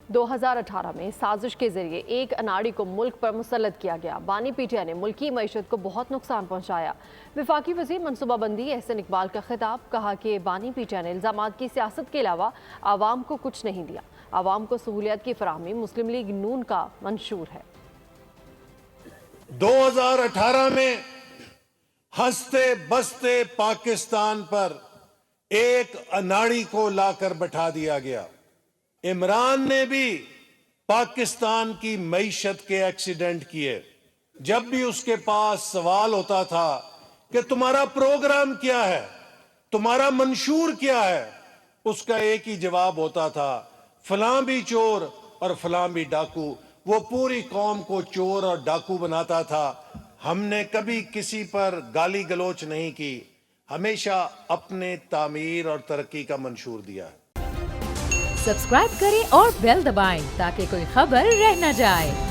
2018 میں سازش کے ذریعے ایک اناڑی کو ملک پر مسلط کیا گیا۔ بانی پی ٹی آئی نے ملکی معیشت کو بہت نقصان پہنچایا۔ وفاقی وزیر منصوبہ بندی احسن اقبال کا خطاب، کہا کہ بانی پی ٹی آئی نے الزامات کی سیاست کے علاوہ عوام کو کچھ نہیں دیا۔ عوام کو سہولیات کی فراہمی مسلم لیگ نون کا منشور ہے۔ 2018 میں ہنستے بستے پاکستان پر ایک اناڑی کو لا کر بٹھا دیا گیا۔ عمران نے بھی پاکستان کی معیشت کے ایکسیڈنٹ کیے۔ جب بھی اس کے پاس سوال ہوتا تھا کہ تمہارا پروگرام کیا ہے، تمہارا منشور کیا ہے، اس کا ایک ہی جواب ہوتا تھا، فلاں بھی چور اور فلاں بھی ڈاکو۔ وہ پوری قوم کو چور اور ڈاکو بناتا تھا۔ ہم نے کبھی کسی پر گالی گلوچ نہیں کی، ہمیشہ اپنے تعمیر اور ترقی کا منشور دیا ہے۔ سبسکرائب کریں اور بیل دبائیں تاکہ کوئی خبر رہ نہ جائے۔